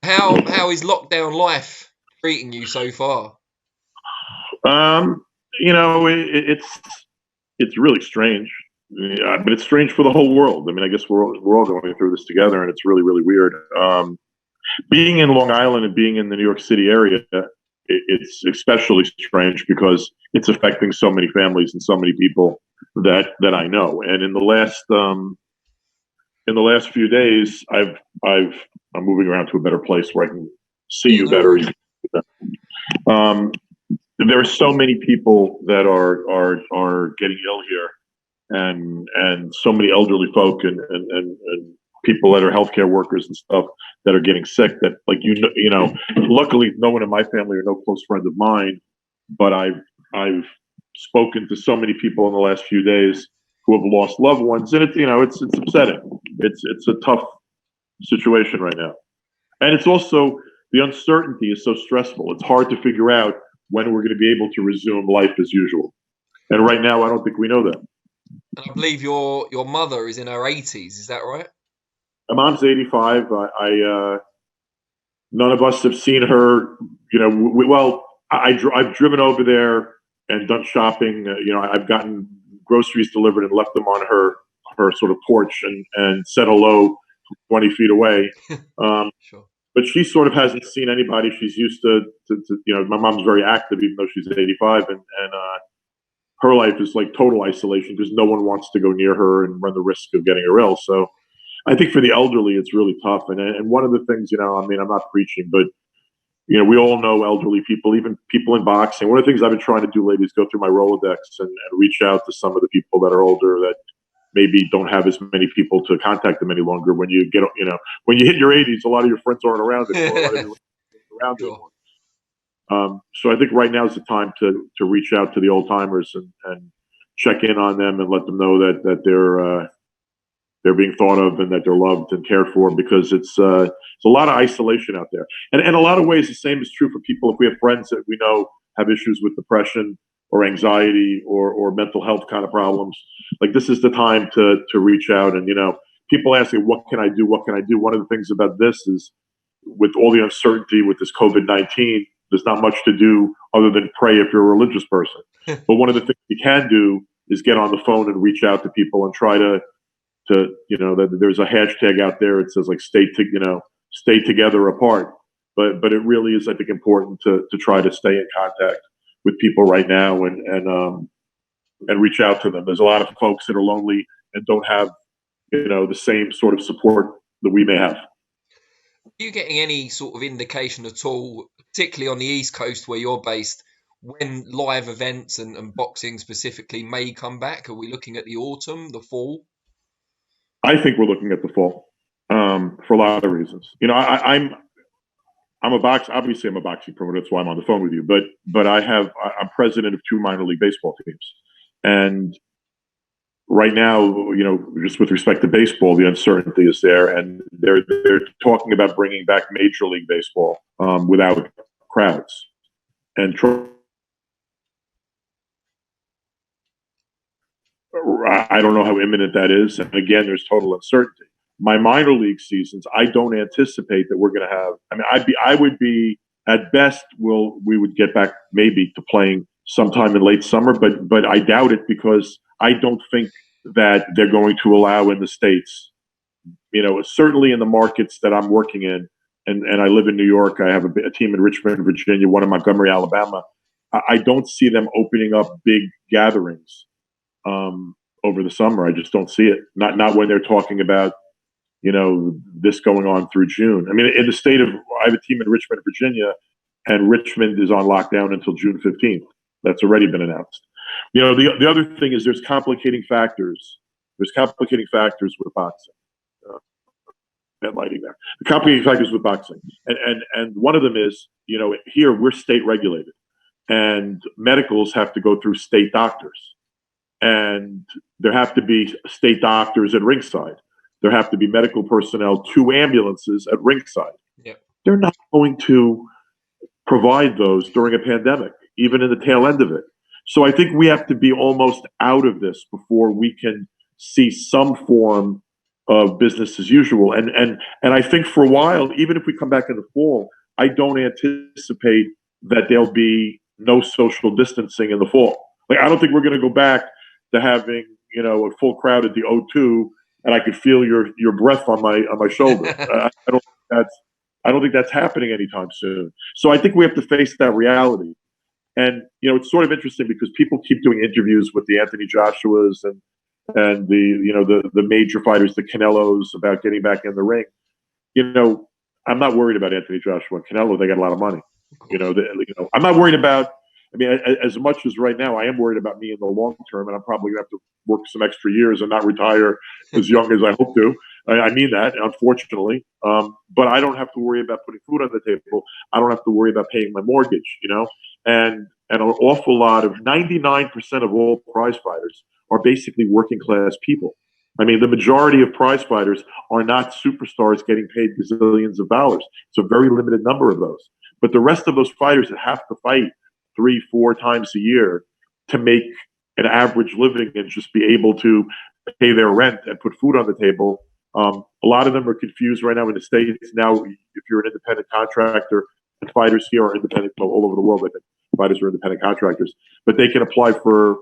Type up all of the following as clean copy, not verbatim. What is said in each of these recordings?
How is lockdown life treating you so far? You know, it's really strange, but it's strange for the whole world. I mean, I guess we're all going through this together, and it's really really weird. Being in Long Island and being in the New York City area, it's especially strange because it's affecting so many families and so many people that I know. And in the last few days, I'm moving around to a better place where I can see you better. Um, there are so many people that are getting ill here, and so many elderly folk and people that are healthcare workers and stuff that are getting sick. That, like, you know, luckily no one in my family or no close friend of mine, but I've spoken to so many people in the last few days who have lost loved ones, and it's upsetting. It's a tough situation right now, and it's also, the uncertainty is so stressful. It's hard to figure out when we're going to be able to resume life as usual. And right now, I don't think we know that. And I believe your mother is in her 80s. Is that right? My mom's 85. None of us have seen her. You know, I've driven over there and done shopping. You know, I've gotten groceries delivered and left them on her sort of porch and said hello 20 feet away. Sure. But she sort of hasn't seen anybody. She's used to you know, my mom's very active, even though she's 85, and her life is like total isolation because no one wants to go near her and run the risk of getting her ill. So I think for the elderly, it's really tough. And one of the things, you know, I mean, I'm not preaching, but, you know, we all know elderly people, even people in boxing. One of the things I've been trying to do lately is go through my Rolodex and reach out to some of the people that are older that maybe don't have as many people to contact them any longer. When you get, you know, when you hit your 80s, a lot of your friends aren't around anymore. A lot of your around Sure. anymore. So I think right now is the time to reach out to the old timers and check in on them and let them know that they're being thought of and that they're loved and cared for, because it's a lot of isolation out there. And in a lot of ways, the same is true for people. If we have friends that we know have issues with depression or anxiety or mental health kind of problems, like, this is the time to reach out. And, you know, people ask me, what can I do? What can I do? One of the things about this is, with all the uncertainty with this COVID-19, there's not much to do other than pray if you're a religious person. But one of the things you can do is get on the phone and reach out to people and try to you know, that there's a hashtag out there. It says, like, stay together apart. But it really is, I think, important to try to stay in contact with people right now and reach out to them. There's a lot of folks that are lonely and don't have, you know, the same sort of support that we may have. Are you getting any sort of indication at all, particularly on the East Coast where you're based, when live events and boxing specifically may come back? Are we looking at the autumn, the fall? I think we're looking at the fall, for a lot of reasons. You know, I'm a obviously I'm a boxing promoter. That's why I'm on the phone with you. But I'm president of 2 minor league baseball teams, and right now, you know, just with respect to baseball, the uncertainty is there, and they're talking about bringing back Major League Baseball without crowds, and I don't know how imminent that is. And again, there's total uncertainty. My minor league seasons, I don't anticipate that we're going to have. I mean, I would be, at best, we would get back maybe to playing sometime in late summer, but I doubt it, because I don't think that they're going to allow in the States. You know, certainly in the markets that I'm working in, and I live in New York. I have a team in Richmond, Virginia, one in Montgomery, Alabama. I don't see them opening up big gatherings over the summer. I just don't see it. Not when they're talking about, you know, this going on through June. I mean, in the state of, I have a team in Richmond, Virginia, and Richmond is on lockdown until June 15th. That's already been announced. You know, the other thing is there's complicating factors. There's complicating factors with boxing. Lighting there. The complicating factors with boxing, and one of them is, you know, here we're state regulated, and medicals have to go through state doctors, and there have to be state doctors at ringside. There have to be medical personnel, 2 ambulances at ringside. Yep. They're not going to provide those during a pandemic, even in the tail end of it. So I think we have to be almost out of this before we can see some form of business as usual. And I think for a while, even if we come back in the fall, I don't anticipate that there'll be no social distancing in the fall. Like, I don't think we're going to go back to having, a full crowd at the O2 and I could feel your breath on my shoulder. I don't think that's happening anytime soon. So I think we have to face that reality. And it's sort of interesting because people keep doing interviews with the Anthony Joshuas and the major fighters, the Canelos, about getting back in the ring. I'm not worried about Anthony Joshua and Canelo. They got a lot of money. I'm not worried about. I mean, as much as right now, I am worried about me in the long term, and I'm probably going to have to work some extra years and not retire as young as I hope to. I mean that, unfortunately. But I don't have to worry about putting food on the table. I don't have to worry about paying my mortgage, And an awful lot of 99% of all prize fighters are basically working class people. I mean, the majority of prize fighters are not superstars getting paid gazillions of dollars. It's a very limited number of those. But the rest of those fighters that have to fight 3-4 times a year to make an average living and just be able to pay their rent and put food on the table, a lot of them are confused right now in the States. Now, if you're an independent contractor, and fighters here are independent, all over the world, I think fighters are independent contractors, but they can apply for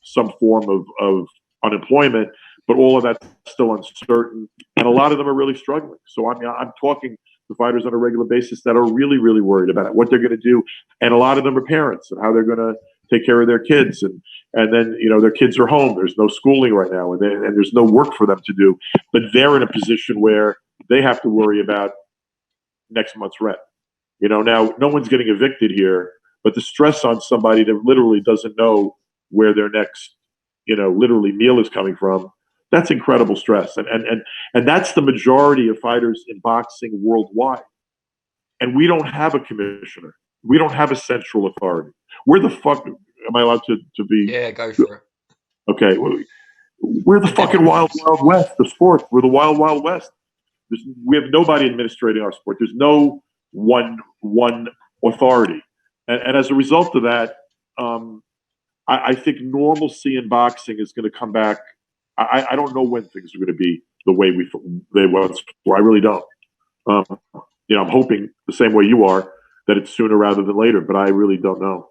some form of unemployment, but all of that's still uncertain, and a lot of them are really struggling. So I'm talking to fighters on a regular basis that are really, really worried about it, what they're going to do, and a lot of them are parents and how they're going to take care of their kids, and then their kids are home. There's no schooling right now, and there's no work for them to do, but they're in a position where they have to worry about next month's rent. Now no one's getting evicted here, but the stress on somebody that literally doesn't know where their next literally meal is coming from, that's incredible stress. And that's the majority of fighters in boxing worldwide. And we don't have a commissioner. We don't have a central authority. Where the fuck am I allowed to be? Yeah, go for it. Okay. We're the fucking wild, wild west of sports. We're the wild, wild west. We have nobody administrating our sport. There's no one authority. And as a result of that, I think normalcy in boxing is going to come back. I don't know when things are going to be the way they once were. I really don't. I'm hoping the same way you are, that it's sooner rather than later, but I really don't know.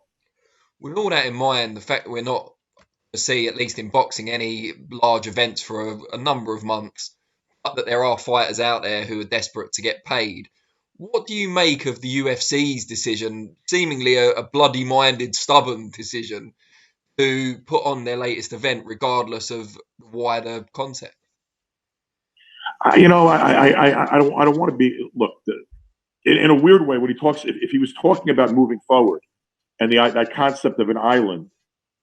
With all that in mind, the fact that we're not to see, at least in boxing, any large events for a number of months, but that there are fighters out there who are desperate to get paid. What do you make of the UFC's decision, seemingly a bloody-minded, stubborn decision, to put on their latest event, regardless of the wider context? I don't want to be. Look, in a weird way, when he talks, if he was talking about moving forward and that concept of an island,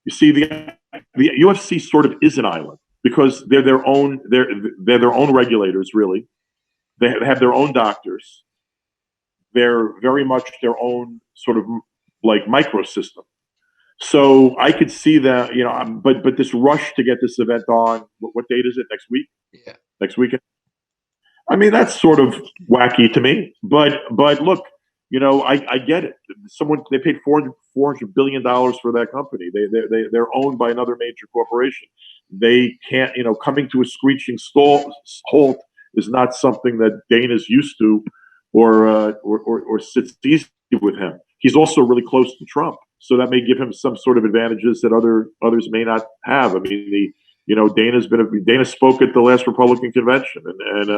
you see, the UFC sort of is an island because they're their own regulators, really. They have their own doctors. They're very much their own sort of like microsystem. So I could see that, but this rush to get this event on, what date is it? Next week? Yeah. Next weekend? I mean, that's sort of wacky to me. But look, I get it. They paid $400 billion for that company. They're owned by another major corporation. They can't, coming to a screeching halt is not something that Dana's used to, or sits easy with him. He's also really close to Trump, so that may give him some sort of advantages that others may not have. I mean, Dana spoke at the last Republican convention, and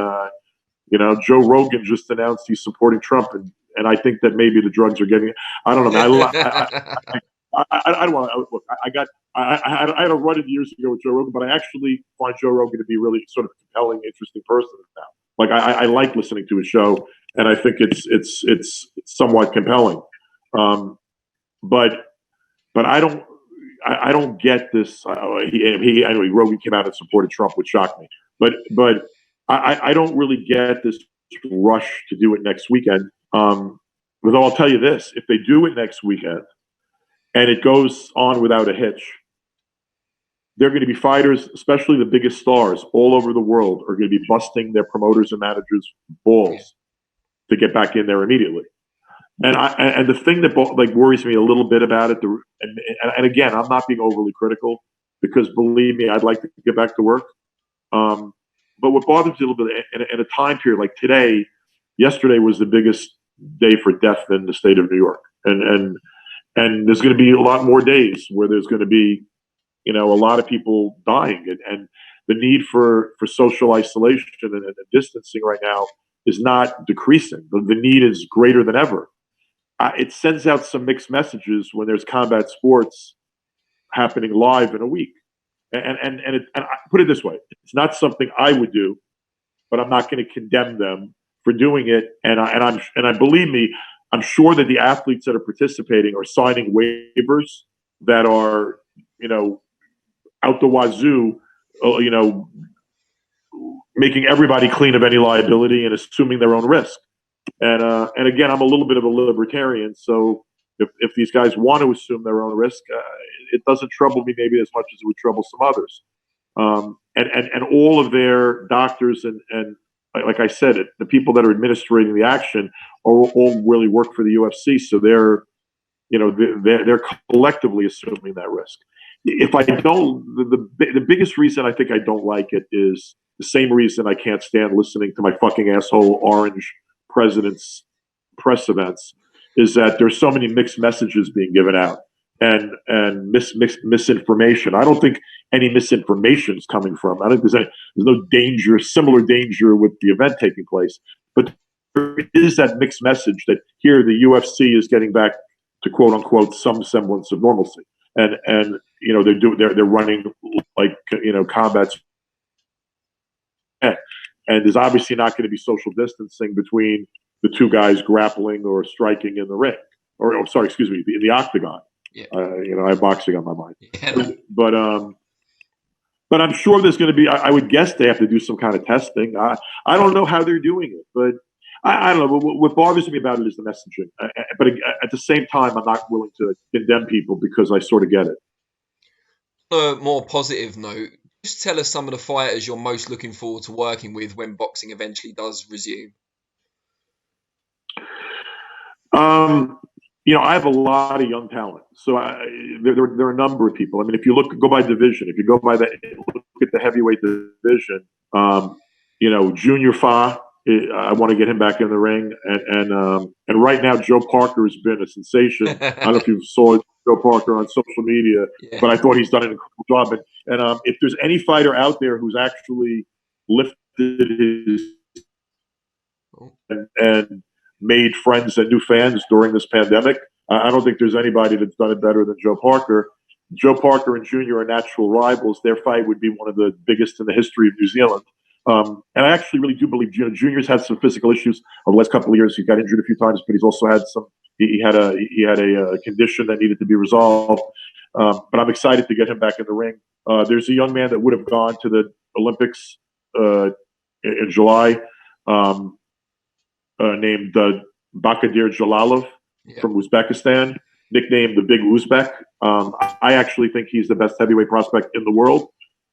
Joe Rogan just announced he's supporting Trump, and I think that maybe the drugs are getting. I don't know. I don't want to look. I had a run-in years ago with Joe Rogan, but I actually find Joe Rogan to be really sort of compelling, interesting person now. Like I like listening to his show, and I think it's somewhat compelling. But I don't get this. Anyway, Rogan came out and supported Trump, which shocked me. But I don't really get this rush to do it next weekend. But I'll tell you this: if they do it next weekend and it goes on without a hitch, they're going to be fighters, especially the biggest stars all over the world, are going to be busting their promoters and managers' balls to get back in there immediately. And the thing that worries me a little bit about it, and again, I'm not being overly critical because believe me, I'd like to get back to work. what bothers me a little bit in a time period like today, yesterday was the biggest day for death in the state of New York, and there's going to be a lot more days where there's going to be, a lot of people dying, and the need for social isolation and distancing right now is not decreasing. The need is greater than ever. It sends out some mixed messages when there's combat sports happening live in a week. And I put it this way: it's not something I would do, but I'm not going to condemn them for doing it. And I believe me, I'm sure that the athletes that are participating are signing waivers that are, out the wazoo, making everybody clean of any liability and assuming their own risk. And again, I'm a little bit of a libertarian, so if these guys want to assume their own risk, it doesn't trouble me maybe as much as it would trouble some others. And all of their doctors and like I said, the people that are administrating the action all really work for the UFC, so they're collectively assuming that risk. If I don't, the biggest reason I think I don't like it is the same reason I can't stand listening to my fucking asshole orange president's press events, is that there's so many mixed messages being given out and misinformation. I don't think any misinformation is coming from. I think there's no danger, similar danger with the event taking place, but there is that mixed message that here the UFC is getting back to quote unquote some semblance of normalcy, and they're running like combat, and there's obviously not going to be social distancing between the two guys grappling or striking in the ring, or in the octagon. Yeah. I have boxing on my mind, Yeah. but I'm sure there's going to be. I would guess they have to do some kind of testing. I don't know how they're doing it, but I don't know. What bothers me about it is the messaging. But at the same time, I'm not willing to condemn people because I sort of get it. On a more positive note, just tell us some of the fighters you're most looking forward to working with when boxing eventually does resume. I have a lot of young talent. So there are a number of people. I mean, if you go by division, if you look at the heavyweight division, Junior Fa, I want to get him back in the ring. And right now, Joe Parker has been a sensation. I don't know if you saw Joe Parker on social media, Yeah. but I thought he's done an incredible job. And if there's any fighter out there who's actually lifted his and made friends and new fans during this pandemic, I don't think there's anybody that's done it better than Joe Parker. Joe Parker and Junior are natural rivals. Their fight would be one of the biggest in the history of New Zealand. And I actually really do believe Junior's had some physical issues over the last couple of years. He got injured a few times, but he's also had some. He had a condition that needed to be resolved. But I'm excited to get him back in the ring. There's a young man that would have gone to the Olympics in July, named Bakhodir Jalolov from Uzbekistan, nicknamed the Big Uzbek. I actually think he's the best heavyweight prospect in the world,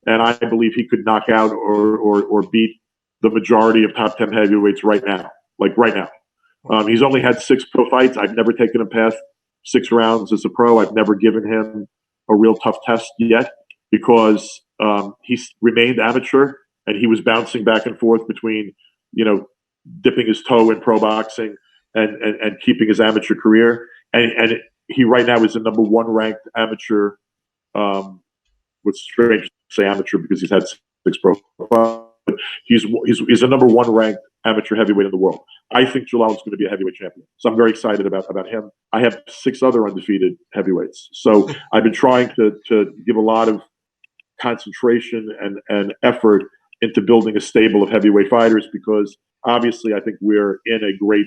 and I believe he could knock out or beat the majority of top 10 heavyweights right now. Like right now. He's only had 6 pro fights. I've never taken him past 6 rounds as a pro. I've never given him a real tough test yet because he's remained amateur and he was bouncing back and forth between, dipping his toe in pro boxing and keeping his amateur career. And he right now is the number 1 ranked amateur. What's strange to say amateur because he's had 6 pro fights. He's the number 1 ranked amateur heavyweight in the world. I think Jalal is going to be a heavyweight champion. So I'm very excited about him. I have 6 other undefeated heavyweights. So I've been trying to give a lot of concentration and effort into building a stable of heavyweight fighters because obviously I think we're in a great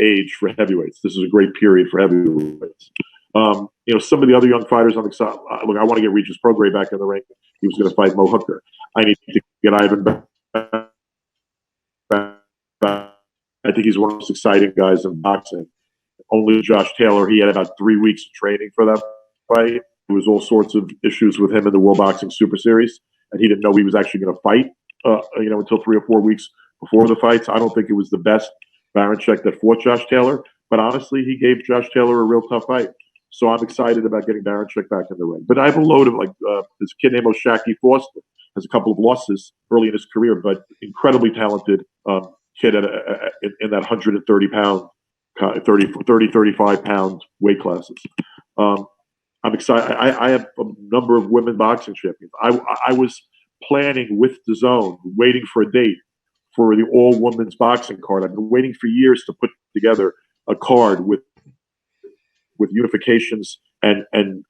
age for heavyweights. This is a great period for heavyweights. Some of the other young fighters I'm excited. Look, I want to get Regis Prograis back in the ring. He was going to fight Mo Hooker. I need to get Ivan back. I think he's one of the most exciting guys in boxing. Only Josh Taylor, he had about 3 weeks of training for that fight. There was all sorts of issues with him in the World Boxing Super Series, and he didn't know he was actually going to fight, until 3 or 4 weeks before the fights. I don't think it was the best Baranchek that fought Josh Taylor, but honestly, he gave Josh Taylor a real tough fight. So I'm excited about getting Baranchek back in the ring. But I have a load of this kid named Oshaki Foster. has a couple of losses early in his career, but incredibly talented kid in that 130 pound, 35 pound weight classes. I'm excited. I have a number of women boxing champions. I was planning with DAZN, waiting for a date for the all women's boxing card. I've been waiting for years to put together a card with unifications and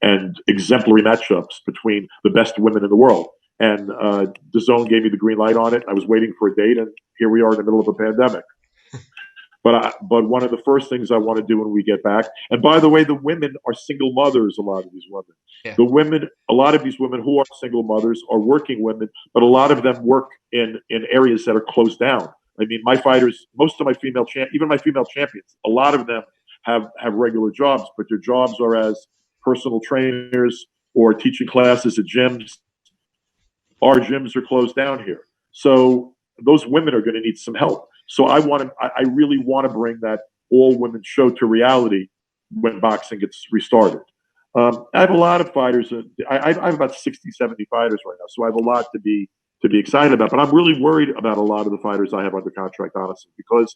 exemplary matchups between the best women in the world. And DAZN gave me the green light on it. I was waiting for a date, and here we are in the middle of a pandemic. But one of the first things I want to do when we get back, and by the way, the women are single mothers. A lot of these women, a lot of these women who are single mothers are working women, but a lot of them work in areas that are closed down. I mean, my fighters, most of my even my female champions, a lot of them have regular jobs, but their jobs are as personal trainers or teaching classes at gyms. Our gyms are closed down here, so those women are going to need some help. So I really want to bring that all women show to reality when boxing gets restarted. I have a lot of fighters. I have about 60, 70 fighters right now, so I have a lot to be excited about. But I'm really worried about a lot of the fighters I have under contract, honestly, because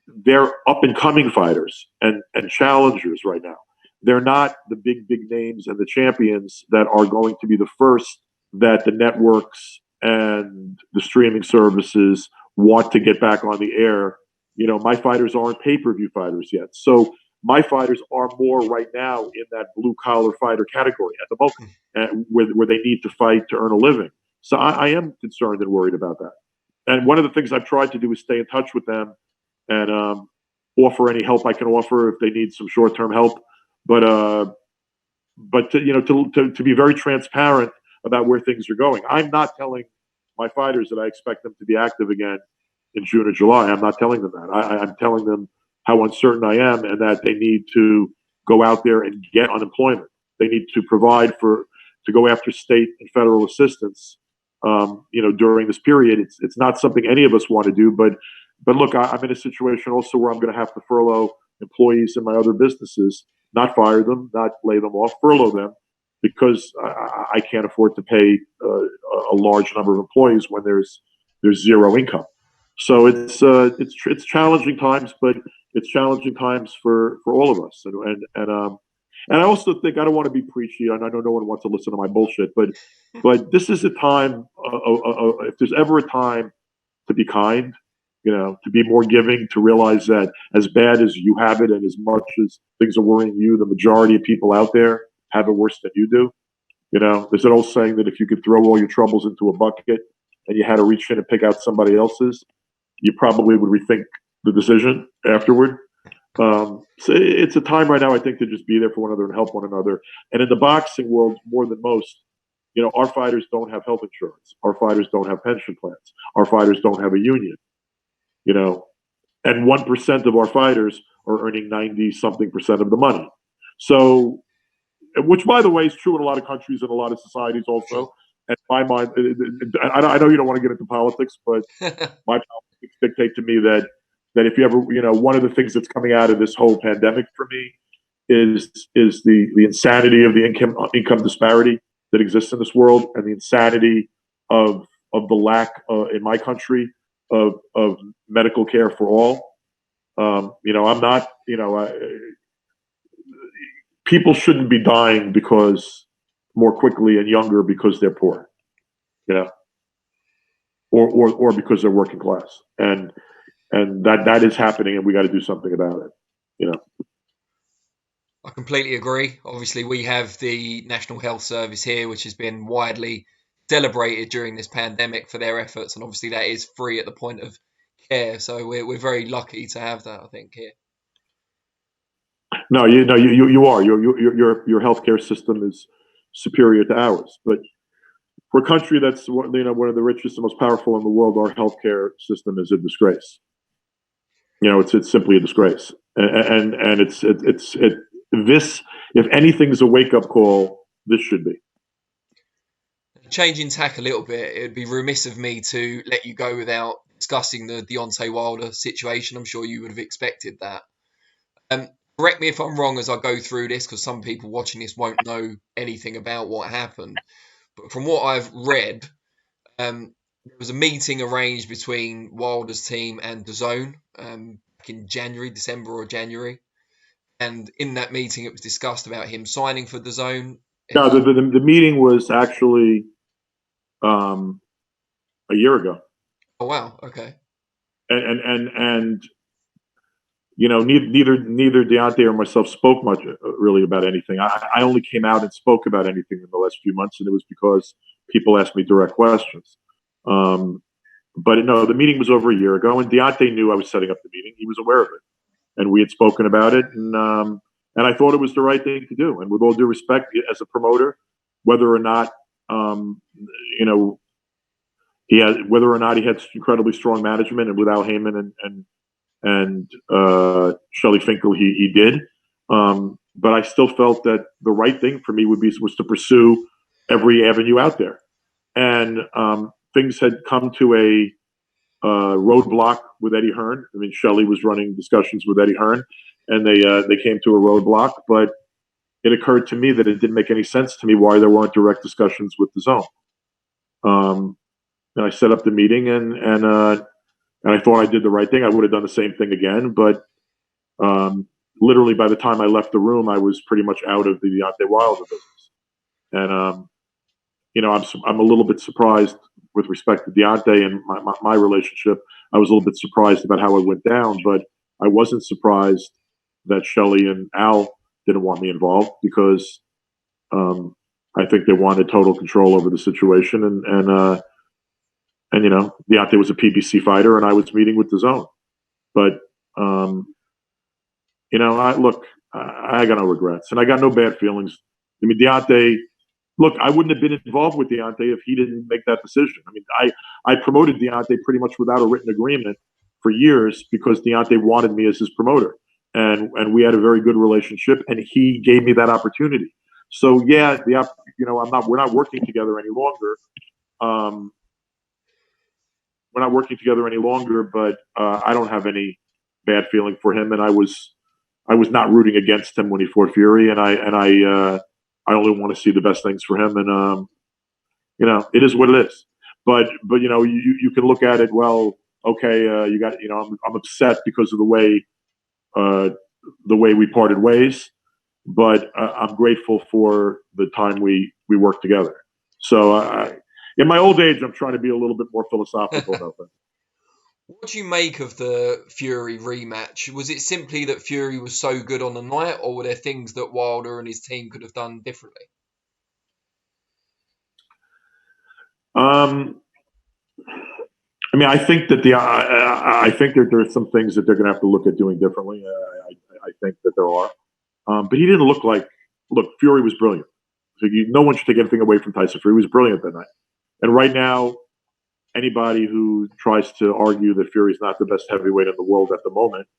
they're up and coming fighters and challengers right now. They're not the big names and the champions that are going to be the first that the networks and the streaming services want to get back on the air. You know, my fighters aren't pay-per-view fighters yet. So my fighters are more right now in that blue-collar fighter category at the moment, where they need to fight to earn a living. So I am concerned and worried about that. And one of the things I've tried to do is stay in touch with them and offer any help I can offer if they need some short-term help. But to be very transparent about where things are going. I'm not telling my fighters that I expect them to be active again in June or July. I'm not telling them that. I'm telling them how uncertain I am and that they need to go out there and get unemployment. They need to provide to go after state and federal assistance. During this period, it's not something any of us want to do. But look, I'm in a situation also where I'm going to have to furlough employees in my other businesses, not fire them, not lay them off, furlough them, because I can't afford to pay a large number of employees when there's zero income. So it's challenging times, but it's challenging times for all of us. And I also think, I don't want to be preachy, and I know no one wants to listen to my bullshit, but this is a time. If there's ever a time to be kind, to be more giving, to realize that as bad as you have it, and as much as things are worrying you, the majority of people out there have it worse than you do. There's an old saying that if you could throw all your troubles into a bucket and you had to reach in and pick out somebody else's, you probably would rethink the decision afterward. So it's a time right now, I think, to just be there for one another and help one another. And in the boxing world, more than most, our fighters don't have health insurance. Our fighters don't have pension plans. Our fighters don't have a union. And 1% of our fighters are earning 90-something% of the money. So, which, by the way, is true in a lot of countries and a lot of societies also. And my mind, I know you don't want to get into politics, but my politics dictate to me that if you ever, one of the things that's coming out of this whole pandemic for me is the insanity of the income disparity that exists in this world, and the insanity of the lack in my country of medical care for all. I'm not, people shouldn't be dying because more quickly and younger because they're poor, or because they're working class, and that is happening, and we got to do something about it. I completely agree. Obviously, we have the National Health Service here, which has been widely celebrated during this pandemic for their efforts, and obviously that is free at the point of care. So we're very lucky to have that, I think, here. No, you are. Your healthcare system is superior to ours, but for a country that's one of the richest and most powerful in the world, our healthcare system is a disgrace. It's simply a disgrace, and it's this. If anything's a wake up call, this should be. Changing tack a little bit, it would be remiss of me to let you go without discussing the Deontay Wilder situation. I'm sure you would have expected that. Correct me if I'm wrong as I go through this, because some people watching this won't know anything about what happened. But from what I've read, There was a meeting arranged between Wilder's team and DAZN back in December or January. And in that meeting, it was discussed about him signing for DAZN. No, the meeting was actually a year ago. Oh, wow. Okay. And neither Deontay or myself spoke much really about anything. I only came out and spoke about anything in the last few months, and it was because people asked me direct questions. But no, the meeting was over a year ago, and Deontay knew I was setting up the meeting. He was aware of it, and we had spoken about it, and I thought it was the right thing to do. And with all due respect, as a promoter, whether or not he had incredibly strong management, and without Heyman and Shelley Finkel, he did. But I still felt that the right thing for me was to pursue every avenue out there. And things had come to a roadblock with Eddie Hearn. I mean, Shelley was running discussions with Eddie Hearn, and they came to a roadblock. But it occurred to me that it didn't make any sense to me why there weren't direct discussions with DAZN. And I set up the meeting, and I thought I did the right thing. I would have done the same thing again, but literally by the time I left the room, I was pretty much out of the Deontay Wilder business. And I'm a little bit surprised with respect to Deontay and my relationship. I was a little bit surprised about how it went down, but I wasn't surprised that Shelley and Al didn't want me involved, because I think they wanted total control over the situation. And Deontay was a PBC fighter, and I was meeting with DAZN. But I got no regrets, and I got no bad feelings. I mean, Deontay. Look, I wouldn't have been involved with Deontay if he didn't make that decision. I mean, I promoted Deontay pretty much without a written agreement for years, because Deontay wanted me as his promoter, and we had a very good relationship, and he gave me that opportunity. So yeah, we're not working together any longer. We're not working together any longer, but I don't have any bad feeling for him, and I was not rooting against him when he fought Fury, and I only want to see the best things for him, and it is what it is. But you can look at it. Well, okay, I'm upset because of the way we parted ways, but I'm grateful for the time we worked together. So in my old age, I'm trying to be a little bit more philosophical about that. What do you make of the Fury rematch? Was it simply that Fury was so good on the night, or were there things that Wilder and his team could have done differently? I mean, I think that there are some things that they're going to have to look at doing differently. I think that there are, but he didn't look like. Look, Fury was brilliant. So no one should take anything away from Tyson Fury. He was brilliant that night. And right now, anybody who tries to argue that Fury's not the best heavyweight in the world at the moment,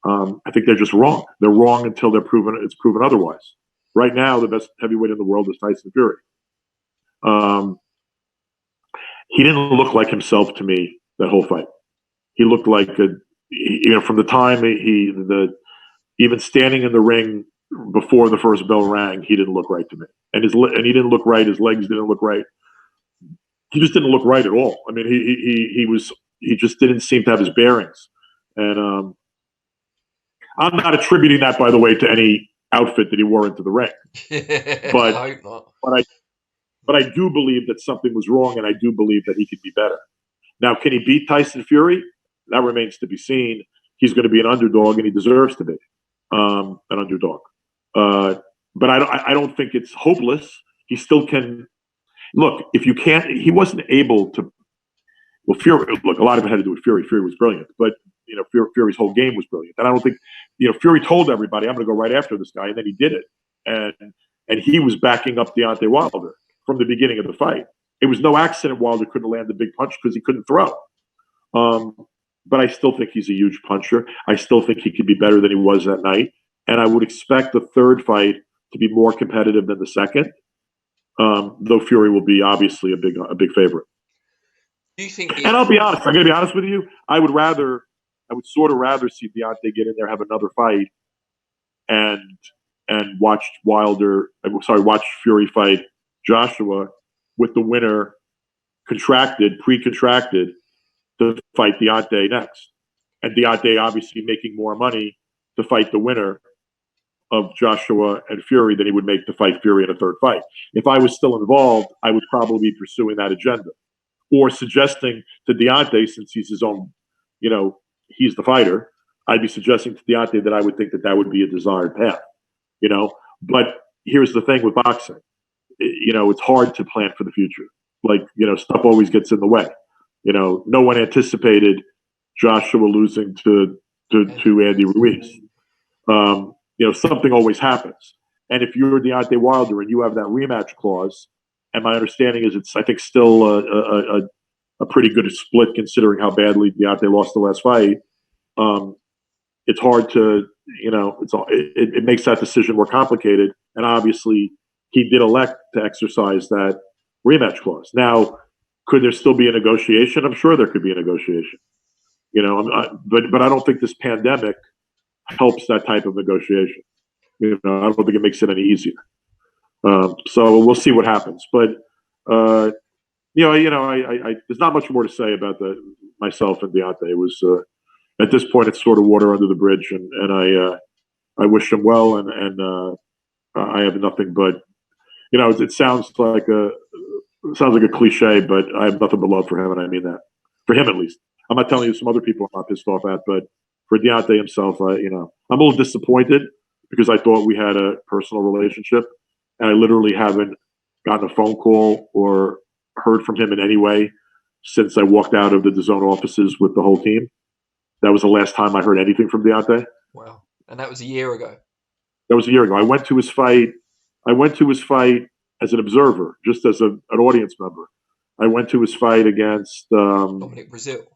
I think they're just wrong. They're wrong until it's proven otherwise. Right now, the best heavyweight in the world is Tyson Fury. He didn't look like himself to me that whole fight. He looked like from the time even standing in the ring before the first bell rang, he didn't look right to me. And he didn't look right. His legs didn't look right. He just didn't look right at all. I mean, he just didn't seem to have his bearings. And I'm not attributing that, by the way, to any outfit that he wore into the ring. But I hope not. But I do believe that something was wrong, and I do believe that he could be better. Now, can he beat Tyson Fury? That remains to be seen. He's going to be an underdog, and he deserves to be an underdog. But I don't think it's hopeless. He still can. Look, if you can't, he wasn't able to. Well, Fury. Look, a lot of it had to do with Fury. Fury was brilliant, but Fury's whole game was brilliant. And I don't think Fury told everybody, "I'm going to go right after this guy," and then he did it. And he was backing up Deontay Wilder from the beginning of the fight. It was no accident Wilder couldn't land the big punch, because he couldn't throw. But I still think he's a huge puncher. I still think he could be better than he was that night. And I would expect the third fight to be more competitive than the second. Though Fury will be obviously a big favorite. Do you think? And I'll be honest. I'm going to be honest with you. I would sort of rather see Deontay get in there, have another fight, and watch Fury fight Joshua, with the winner pre-contracted to fight Deontay next. And Deontay obviously making more money to fight the winner of Joshua and Fury than he would make to fight Fury in a third fight. If I was still involved, I would probably be pursuing that agenda or suggesting to Deontay, since he's his own, he's the fighter, I'd be suggesting to Deontay that I would think that that would be a desired path, But here's the thing with boxing. It's hard to plan for the future. Stuff always gets in the way. No one anticipated Joshua losing to Andy Ruiz. Something always happens. And if you're Deontay Wilder and you have that rematch clause, and my understanding is it's, I think, still a pretty good split considering how badly Deontay lost the last fight. It's hard to, it makes that decision more complicated. And obviously, he did elect to exercise that rematch clause. Now, could there still be a negotiation? I'm sure there could be a negotiation. But I don't think this pandemic helps that type of negotiation. I don't think it makes it any easier. So we'll see what happens. But I there's not much more to say about myself and Deontay. It was at this point it's sort of water under the bridge, and I wish him well, and I have nothing but it sounds like a cliche, but I have nothing but love for him, and I mean that for him at least. I'm not telling you some other people I'm not pissed off at, but for Deontay himself, I'm a little disappointed because I thought we had a personal relationship, and I literally haven't gotten a phone call or heard from him in any way since I walked out of the DAZN offices with the whole team. That was the last time I heard anything from Deontay. Wow. And that was a year ago. That was a year ago. I went to his fight as an observer, just as an audience member. I went to his fight against Dominic Breazeale,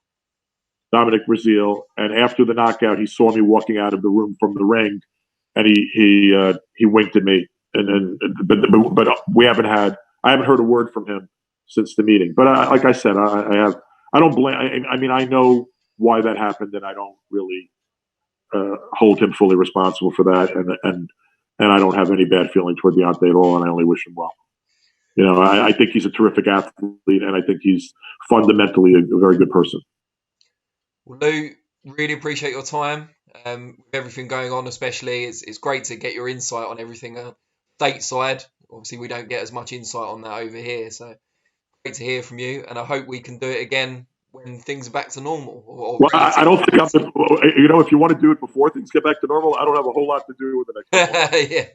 and after the knockout, he saw me walking out of the room from the ring, and he winked at me. But I haven't heard a word from him since the meeting. But like I said, I don't blame. I mean, I know why that happened, and I don't really hold him fully responsible for that. And I don't have any bad feeling toward Deontay at all, and I only wish him well. I think he's a terrific athlete, and I think he's fundamentally a very good person. Well, Lou, really appreciate your time. With everything going on, especially, it's great to get your insight on everything stateside. Obviously, we don't get as much insight on that over here, so great to hear from you. And I hope we can do it again when things are back to normal. Well, I don't think if you want to do it before things get back to normal, I don't have a whole lot to do with the next. Yeah.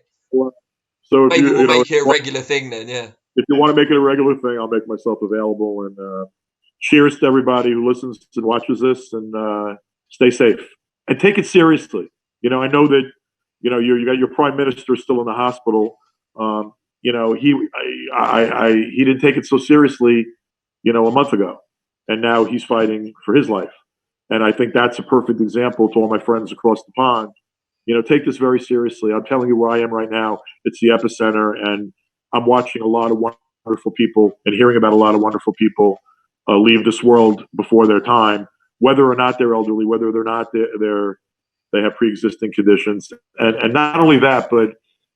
So maybe we'll make it a regular thing then. Yeah. If you want to make it a regular thing, I'll make myself available. And cheers to everybody who listens and watches this, and stay safe and take it seriously. I know that you got your prime minister still in the hospital. He didn't take it so seriously, a month ago, and now he's fighting for his life. And I think that's a perfect example to all my friends across the pond. Take this very seriously. I'm telling you where I am right now. It's the epicenter, and I'm watching a lot of wonderful people and hearing about a lot of wonderful people leave this world before their time, whether or not they're elderly, whether or not they have pre-existing conditions, and not only that, but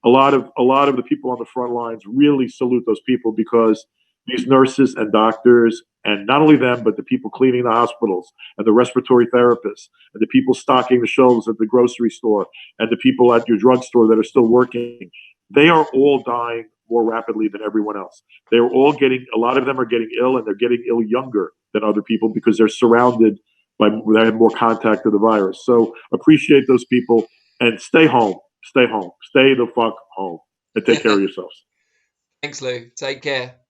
a lot of the people on the front lines really salute those people, because these nurses and doctors, and not only them, but the people cleaning the hospitals and the respiratory therapists and the people stocking the shelves at the grocery store and the people at your drugstore that are still working, they are all dying more rapidly than everyone else. A lot of them are getting ill, and they're getting ill younger than other people because they're surrounded they have more contact with the virus. So appreciate those people and stay home. Stay the fuck home, and take care of yourselves. Thanks, Lou. Take care.